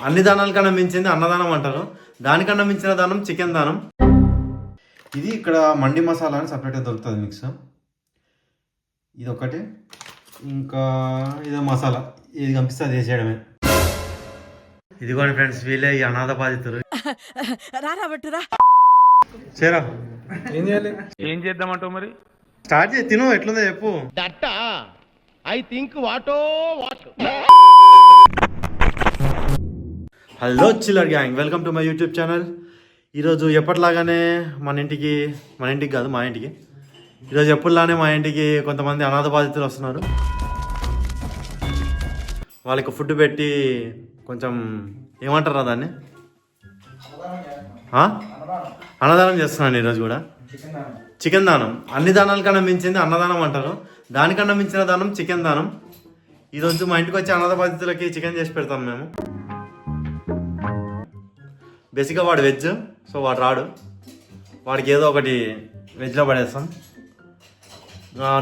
అన్ని దానాల కన్నా మించింది అన్నదానం అంటారు. దానికన్నా మించిన దానం చికెన్ దానం. ఇది ఇక్కడ మండి మసాలా అని సపరేట్గా దొరుకుతుంది మిక్స్. ఇది ఒకటి, ఇంకా ఇదో మసాలా, ఇది కనిపిస్తే అది వేసేయడమే. ఇదిగోండి ఫ్రెండ్స్, వీళ్ళే ఈ అనాథ బాధితులు. చేరా ఏం చేయాలి, ఏం చేద్దామంటావు మరి? స్టార్ట్ చేయి, తిను, ఎట్లుందో చెప్పు. I think what. Hello chiller gang, welcome to my YouTube channel. ఈరోజు ఎప్పటిలాగానే మా ఇంటికి ఈరోజు ఎప్పటిలానే మా ఇంటికి కొంతమంది అనాథ బాధితులు వస్తున్నారు. వాళ్ళకి ఫుడ్ పెట్టి కొంచెం ఏమంటారా దాన్ని, అన్నదానం చేస్తున్నాను ఈరోజు కూడా. చికెన్ దానం. అన్ని దానాల కన్నా మించింది అన్నదానం అంటారు. దానికన్నా మించిన దానం చికెన్ దానం. ఈరోజు మా ఇంటికి వచ్చే అనాథ బాధితులకి చికెన్ చేసి పెడతాం మేము. బేసిక్గా వాడు వెజ్, సో వాడు రాడు, వాడికి ఏదో ఒకటి వెజ్లో పడేస్తాం.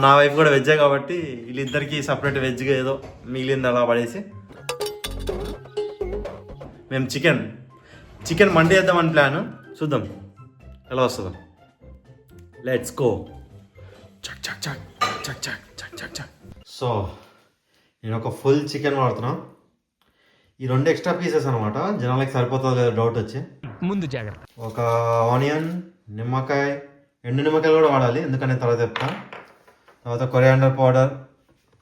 నా వైఫ్ కూడా వెజ్జే కాబట్టి వీళ్ళిద్దరికి సపరేట్ వెజ్గా ఏదో మిగిలింది అలా పడేసి మేము చికెన్ మండి వేద్దామని ప్లాన్. చూద్దాం ఎలా వస్తుందో. Let's go. చక్ చక్ చక్ చక్ చక్ చక్ చక్ చక్. సో నేను ఒక ఫుల్ చికెన్ వాడుతున్నా. ఈ 2 ఎక్స్ట్రా పీసెస్ అనమాట, జనాలకి సరిపోతుంది లేదా డౌట్ వచ్చి. ముందు జాగ్రత్త. ఒక ఆనియన్, నిమ్మకాయ, ఎండు నిమ్మకాయలు కూడా వాడాలి, ఎందుకని తర్వాత చెప్తా. తర్వాత coriander powder,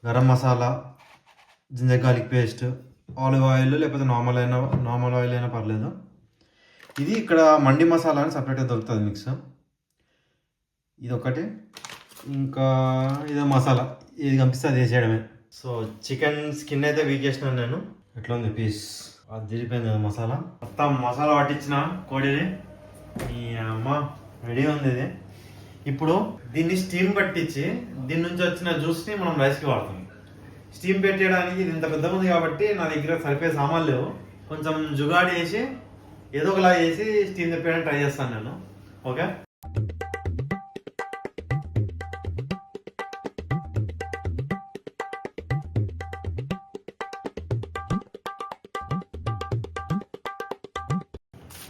garam masala, ginger garlic paste, olive oil లేకపోతే నార్మల్ ఆయిల్ అయినా పర్లేదు. ఇది ఇక్కడ మండి మసాలా అని సపరేట్గా దొరుకుతుంది మిక్స్. ఇది ఒకటి, ఇంకా ఇదో మసాలా, ఇది కనిపిస్తే అది వేసేయడమే. సో చికెన్ స్కిన్ అయితే వీక్ చేసినాను నేను. ఎట్లా ఉంది పీస్, అది తిరిగిపోయింది కదా మసాలా. మొత్తం మసాలా పట్టించిన కోడిని. ఈ అమ్మ రెడీ ఉంది ఇది. ఇప్పుడు దీన్ని స్టీమ్ పట్టించి దీని నుంచి వచ్చిన జ్యూస్ని మనం రైస్కి వాడతాం. స్టీమ్ పెట్టేయడానికి ఇది ఇంత పెద్ద ఉంది కాబట్టి నా దగ్గర సరిపోయే సామాన్లు లేవు. కొంచెం జుగాడి వేసి ఏదో ఒకలా వేసి స్టీమ్ తెప్పేయడానికి ట్రై చేస్తాను నేను. ఓకే,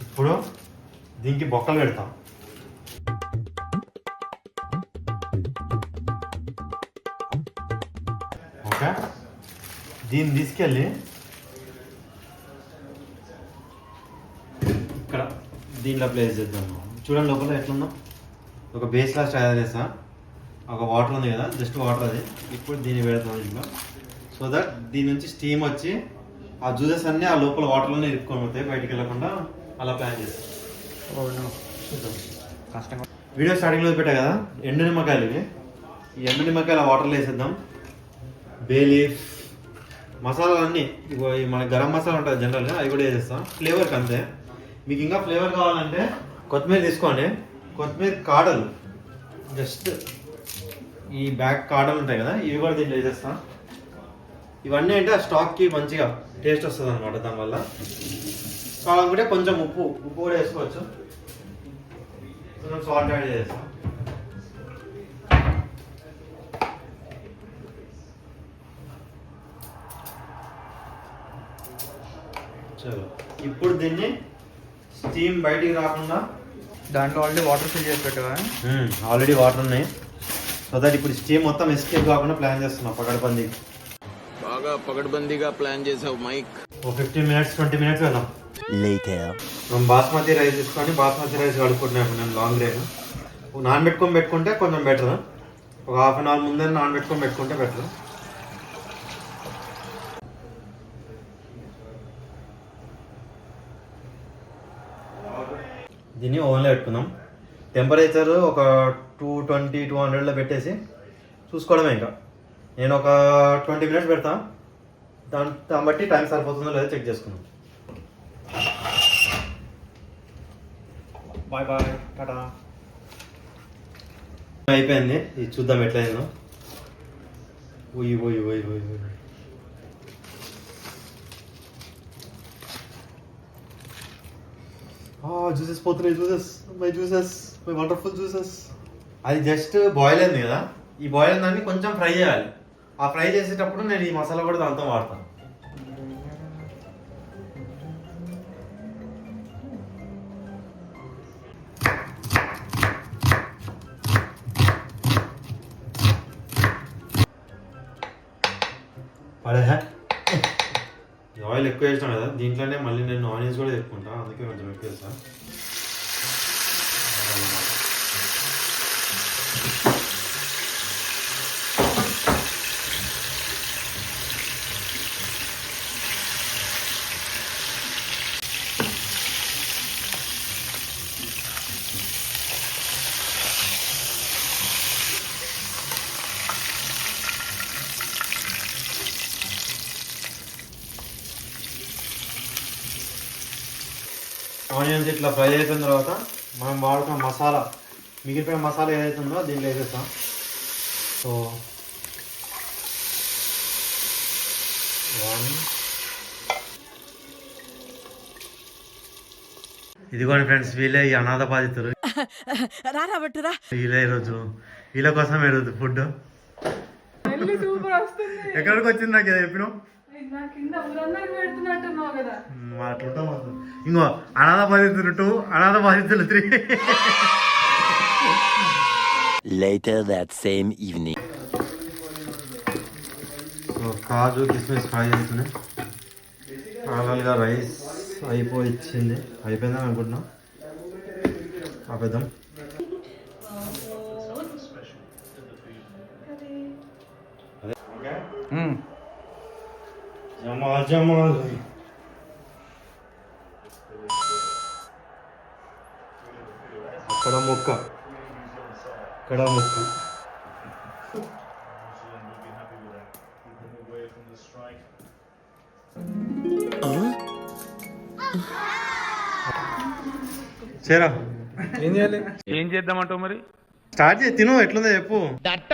ఇప్పుడు దీనికి బొక్కలు పెడతాం. ఓకే, దీన్ని తీసుకెళ్ళి ఇక్కడ దీంట్లో ప్లేస్ చేద్దాం. చూడండి లోపల ఎట్లుందో. ఒక బేస్ లాస్ట్ తయారు చేస్తా. ఒక వాటర్ ఉంది కదా, జస్ట్ వాటర్ అది. ఇప్పుడు దీన్ని పెడతాం దీంట్లో, సో దట్ దీని నుంచి స్టీమ్ వచ్చి ఆ జ్యూసెస్ అన్నీ ఆ లోపల వాటర్లోనే ఇరుక్కొని పోతాయి, బయటికి వెళ్ళకుండా. అలా ప్లాన్ చేస్తాం. వీడియో స్టార్టింగ్లో పెట్టా కదా ఎండు నిమ్మకాయలు ఇవి. ఈ ఎండు నిమ్మకాయలు వాటర్లో వేసేద్దాం. బే లీఫ్, మసాలాలన్నీ ఇగో మన గరం మసాలా ఉంటుంది జనరల్గా, అవి కూడా వేసేస్తాం ఫ్లేవర్కి అంతే. మీకు ఇంకా ఫ్లేవర్ కావాలంటే కొత్తిమీర తీసుకోండి. కొత్తిమీర కాడలు, జస్ట్ ఈ బ్యాక్ కాడలు ఉంటాయి కదా, ఇవి కూడా దీంట్లో వేసేస్తాం. ఇవన్నీ అంటే ఆ స్టాక్కి మంచిగా టేస్ట్ వస్తుంది అనమాట. దానివల్ల కావాలనుకుంటే కొంచెం ఉప్పు కూడా వేసుకోవచ్చు. కొంచెం సాల్ట్ యాడ్ చేస్తాం. చలో, ఇప్పుడు దీన్ని స్టీమ్ బయటికి రాకుండా దాంట్లో ఆల్రెడీ వాటర్ ఫిల్ చేసి పెట్టావా? ఆల్రెడీ వాటర్ ఉన్నాయి. సో దట్ ఇప్పుడు స్టీమ్ మొత్తం ఎస్కేప్ కాకుండా ప్లాన్ చేస్తున్నాం. బాగా పకడ్బందీగా ప్లాన్ చేసావు మైక్. 15 మినిట్స్ 20 మినిట్స్ వెళ్దాం. మనం బాస్మతి రైస్ తీసుకొని బాస్మతి రైస్ కడుక్కుంటున్నాను నేను. లాంగ్ రైస్ పెట్టుకుంటే కొంచెం బెటర్. ఒక హాఫ్ అన్ అవర్ ముందే పెట్టుకుంటే బెటర్. దీన్ని ఓవెన్లో పెట్టుకుందాం. టెంపరేచర్ ఒక 220-200లో పెట్టేసి చూసుకోవడమే. ఇంకా నేను ఒక 20 మినిట్స్ పెడతా. దాన్ని బట్టి టైం సరిపోతుందో లేదో చెక్ చేసుకుందాం. Bye bye, tata. అయిపోయింది, ఇది చూద్దాం ఎట్లయిందో. ఓయ్ జ్యూసెస్ పోతున్నాయి. My wonderful juices. అది జస్ట్ బాయిల్ అయింది కదా, ఈ బాయిల్ దాన్ని కొంచెం ఫ్రై చేయాలి. ఆ ఫ్రై చేసేటప్పుడు నేను ఈ మసాలా కూడా దాంతో వాడతాను. పడే ఆయిల్ ఎక్కువ వేసినాం కదా, దీంట్లోనే మళ్ళీ నేను ఆనియన్స్ కూడా చెప్పుకుంటా, అందుకే కొంచెం ఎక్కువ వేస్తాను. ఆనియన్స్ ఇట్లా ఫ్రై అయిపోయిన తర్వాత మనం వాడుకున్న మసాలా, మిగిలిపోయిన మసాలా ఏదైతే ఉందో దీంట్లో వేసేస్తాం. సో 1 ఇదిగోండి ఫ్రెండ్స్, వీళ్ళే ఈ అనాథ బాధితులు. వీళ్ళే ఈరోజు, వీళ్ళ కోసం ఈరోజు ఫుడ్. ఎక్కడికి వచ్చింది నాకు చెప్పినావు? ఇంకో అనాథ బాధితులు 2, అనాథ బాధితులు 3. Later that same evening. కాజు కిస్మిస్ ఫ్రై అవుతున్నాయి. నార్మల్గా రైస్ అయిపోయింది, అయిపోయిందని అనుకుంటున్నా. ఆపేద్దాం. జమాల్ జమాల్ అక్కడ ముక్క, ఇక్కడ ముక్క. చేరా ఏం చేయాలి? ఏం చేద్దామంటావు మరి? స్టార్ట్ చేయి, తిను. ఎట్లుందో చెప్పు. దట్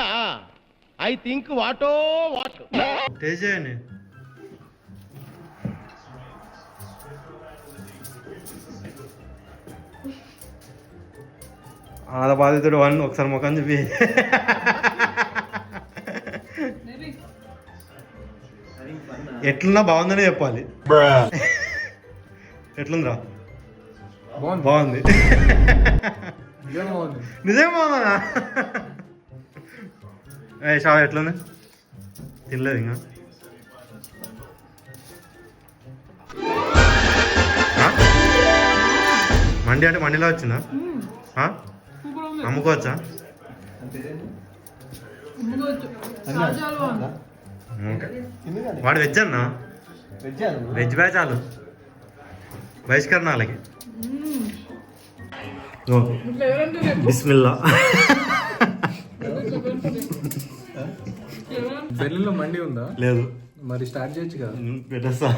ఐ థింక్ వాటో వాట్. టేస్ట్ చేయండి. అనాథ బాధితుడు 1 ఒకసారి ముఖం చూపి. ఎట్లున్నా బాగుందనే చెప్పాలి. ఎట్లుందిరా? బాగుంది. నిజంగా బాగుందా? షా ఎట్లుంది? తినలేదు ఇంకా. మండి అంటే మండిలో వచ్చిందా? అమ్ముకోవచ్చా? వాడు వెజ్ అన్నా? వెజ్ బ్యాచ్ చాలు, బహిష్కరణాలకి. బిస్మిల్లా. బెల్లిలో మండి ఉందా? లేదు. మరి స్టార్ట్ చేయొచ్చు కదా. పెట్టేస్తా.